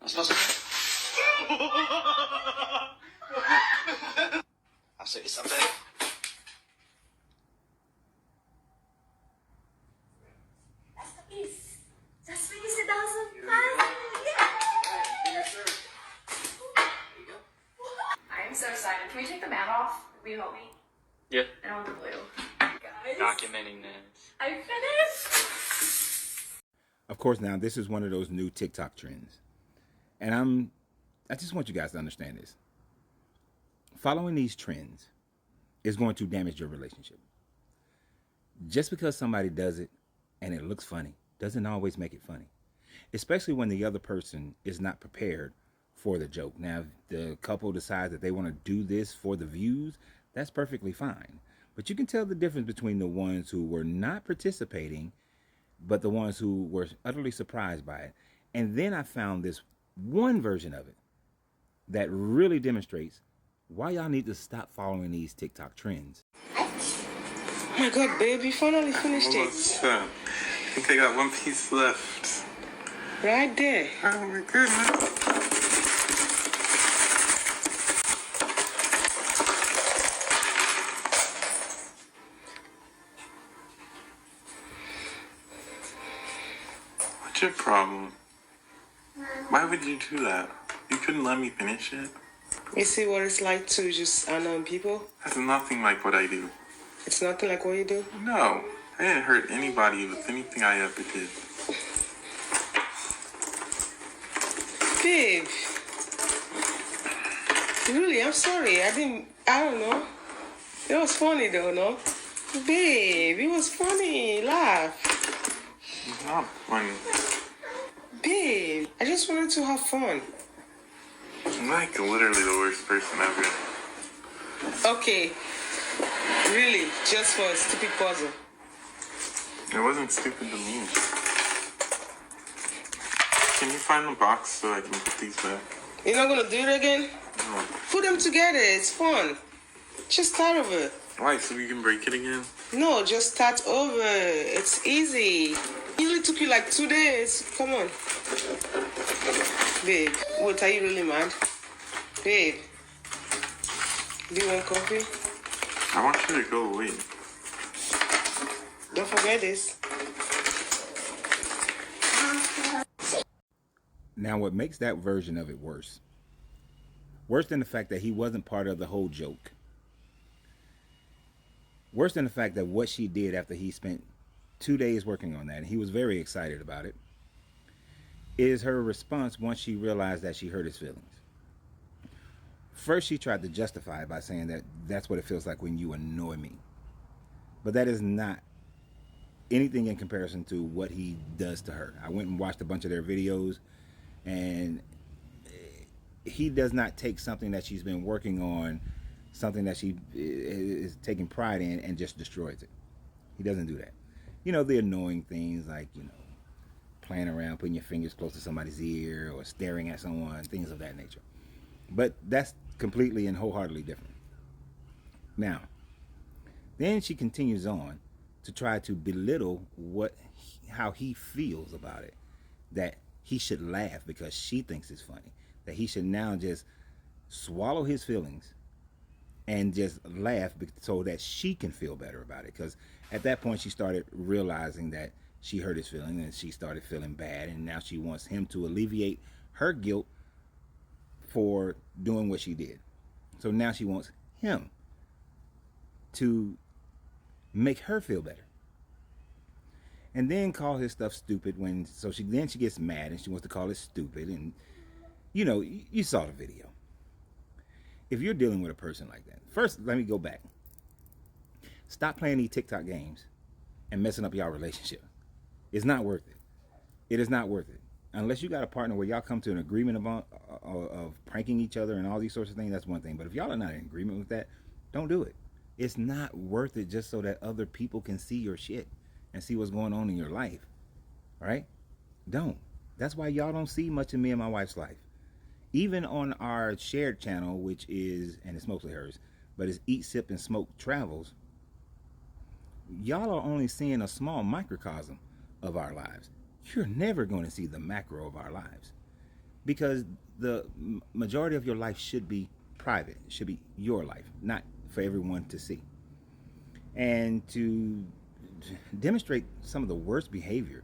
I'm supposed to. I'll show you something. That's the piece. That's when you sit down so fast. I'm so excited. Can we take the mat off? Will you help me? Yeah. I don't want the blue. Guys. Documenting this. I finished. Of course, now this is one of those new TikTok trends. And I just want you guys to understand this. Following these trends is going to damage your relationship. Just because somebody does it and it looks funny doesn't always make it funny. Especially when the other person is not prepared for the joke. Now, if the couple decides that they want to do this for the views, that's perfectly fine. But you can tell the difference between the ones who were not participating, but the ones who were utterly surprised by it. And then I found this one version of it that really demonstrates why y'all need to stop following these TikTok trends. Oh my God, babe, you finally finished it. I think I got one piece left. Right there. Oh my goodness. What's your problem? Why would you do that? You couldn't let me finish it? You see what it's like to just unknown people? That's nothing like what I do. It's nothing like what you do? No, I didn't hurt anybody with anything I ever did. Babe. Really, I'm sorry. I don't know. It was funny though, no? Babe, it was funny. Laugh. It's not funny. Babe, I just wanted to have fun. I'm like literally the worst person ever. Okay. Really, just for a stupid puzzle. It wasn't stupid to me. Can you find the box so I can put these back? You're not gonna do it again? No. Put them together. It's fun. Just start over. Why? So we can break it again? No, just start over. It's easy. It only took you like 2 days. Come on. Babe, what, are you really mad? Babe, do you want coffee? I want you to go away. Don't forget this. Now, what makes that version of it worse than the fact that he wasn't part of the whole joke, worse than the fact that what she did after he spent 2 days working on that, and he was very excited about it, is her response once she realized that she hurt his feelings. First, she tried to justify it by saying that that's what it feels like when you annoy me. But that is not anything in comparison to what he does to her. I went and watched a bunch of their videos, and he does not take something that she's been working on, something that she is taking pride in, and just destroys it. He doesn't do that. You know, the annoying things like, you know, playing around, putting your fingers close to somebody's ear or staring at someone, things of that nature. But that's completely and wholeheartedly different. Now, then she continues on to try to belittle how he feels about it. That he should laugh because she thinks it's funny. That he should now just swallow his feelings and just laugh so that she can feel better about it. Because at that point she started realizing that she hurt his feelings and she started feeling bad, and now she wants him to alleviate her guilt for doing what she did. So now she wants him to make her feel better. And then call his stuff stupid she gets mad and she wants to call it stupid. And you know, you saw the video. If you're dealing with a person like that, first let me go back. Stop playing these TikTok games and messing up y'all relationship. It's not worth it. It is not worth it. Unless you got a partner where y'all come to an agreement about of pranking each other and all these sorts of things, that's one thing. But if y'all are not in agreement with that, don't do it. It's not worth it just so that other people can see your shit and see what's going on in your life. All right? Don't. That's why y'all don't see much of me and my wife's life. Even on our shared channel, which is, and it's mostly hers, but it's Eat, Sip, and Smoke Travels, y'all are only seeing a small microcosm of our lives. You're never going to see the macro of our lives. because the majority of your life should be private. It should be your life, not for everyone to see. And to demonstrate some of the worst behavior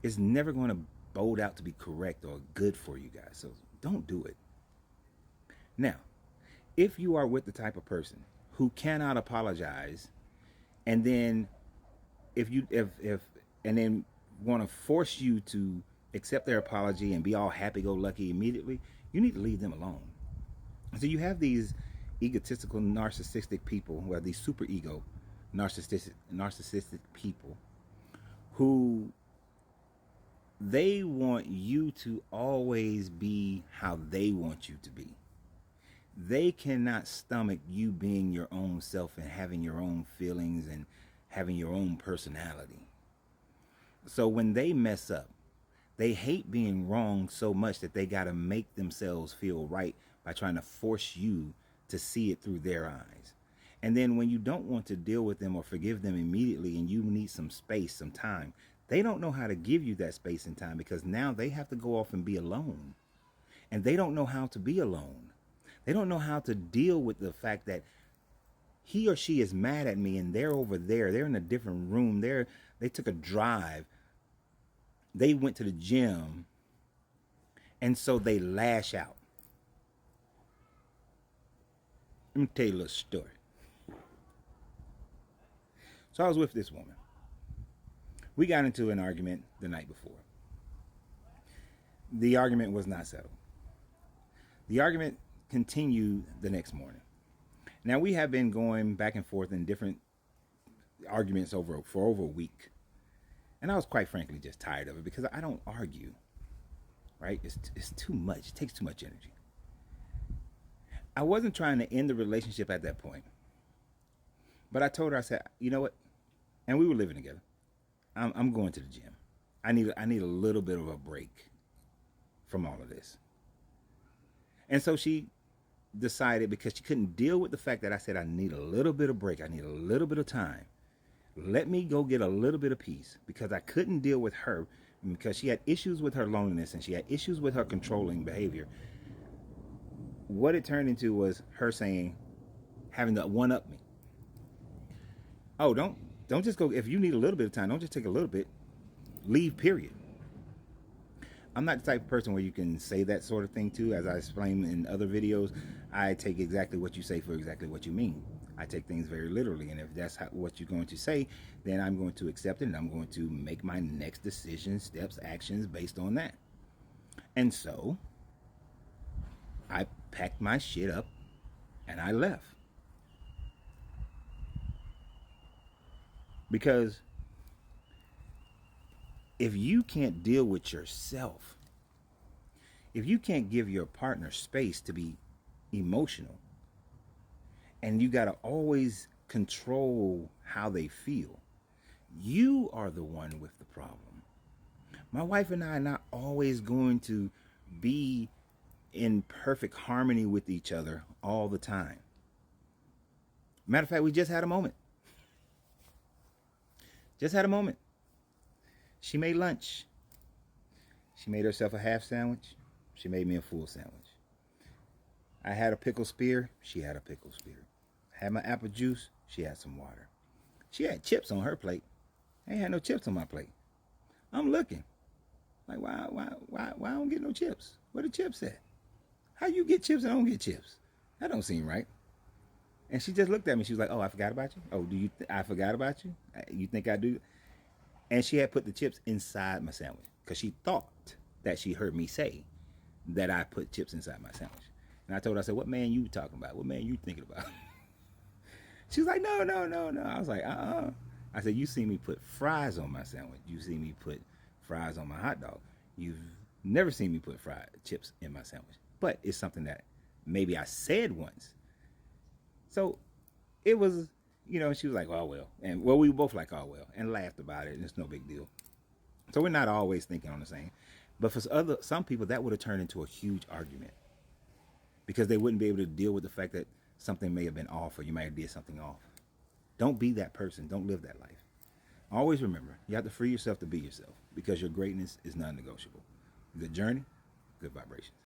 is never going to bold out to be correct or good for you guys. So don't do it. Now, if you are with the type of person who cannot apologize, and then if and then want to force you to accept their apology and be all happy-go-lucky immediately, you need to leave them alone. So you have these egotistical, narcissistic people, who are these super ego, narcissistic people, who they want you to always be how they want you to be. They cannot stomach you being your own self and having your own feelings and having your own personality. So when they mess up, they hate being wrong so much that they got to make themselves feel right by trying to force you to see it through their eyes. And then when you don't want to deal with them or forgive them immediately and you need some space, some time, they don't know how to give you that space and time, because now they have to go off and be alone. And they don't know how to be alone. They don't know how to deal with the fact that he or she is mad at me and they're over there. They're in a different room. They took a drive. They went to the gym. And so they lash out. Let me tell you a little story. So I was with this woman. We got into an argument the night before. The argument was not settled. The argument continued the next morning. Now, we have been going back and forth in different arguments for over a week. And I was quite frankly just tired of it, because I don't argue, right? It's too much. It takes too much energy. I wasn't trying to end the relationship at that point. But I told her, I said, you know what? And we were living together. I'm going to the gym. I need a little bit of a break from all of this. And so she decided, because she couldn't deal with the fact that I said I need a little bit of break, I need a little bit of time, let me go get a little bit of peace, because I couldn't deal with her, because she had issues with her loneliness and she had issues with her controlling behavior. What it turned into was her saying, having to one-up me. Oh, don't just go, if you need a little bit of time, don't just take a little bit. Leave, period. I'm not the type of person where you can say that sort of thing to. As I explained in other videos, I take exactly what you say for exactly what you mean. I take things very literally, and if that's what you're going to say, then I'm going to accept it, and I'm going to make my next decisions, steps, actions based on that. And so I packed my shit up and I left. Because if you can't deal with yourself, if you can't give your partner space to be emotional, and you got to always control how they feel, you are the one with the problem. My wife and I are not always going to be in perfect harmony with each other all the time. Matter of fact, we just had a moment. She made lunch. She made herself a half sandwich. She made me a full sandwich. I had a pickle spear. She had a pickle spear. I had my apple juice. She had some water. She had chips on her plate. I ain't had no chips on my plate. I'm looking. Like, why I don't get no chips? Where the chips at? How you get chips and I don't get chips? That don't seem right. And she just looked at me. She was like, oh, I forgot about you? Oh, I forgot about you? You think I do? And she had put the chips inside my sandwich, because she thought that she heard me say that I put chips inside my sandwich. And I told her, I said, what man you talking about? What man you thinking about? She was like, no. I was like, I said, you see me put fries on my sandwich. You see me put fries on my hot dog. You've never seen me put fried chips in my sandwich. But it's something that maybe I said once. So it was, she was like, oh, well. And we were both like, oh, well, and laughed about it. And it's no big deal. So we're not always thinking on the same. But for some people, that would have turned into a huge argument, because they wouldn't be able to deal with the fact that something may have been off, or you might have did something off. Don't be that person. Don't live that life. Always remember, you have to free yourself to be yourself, because your greatness is non-negotiable. The journey Good vibrations.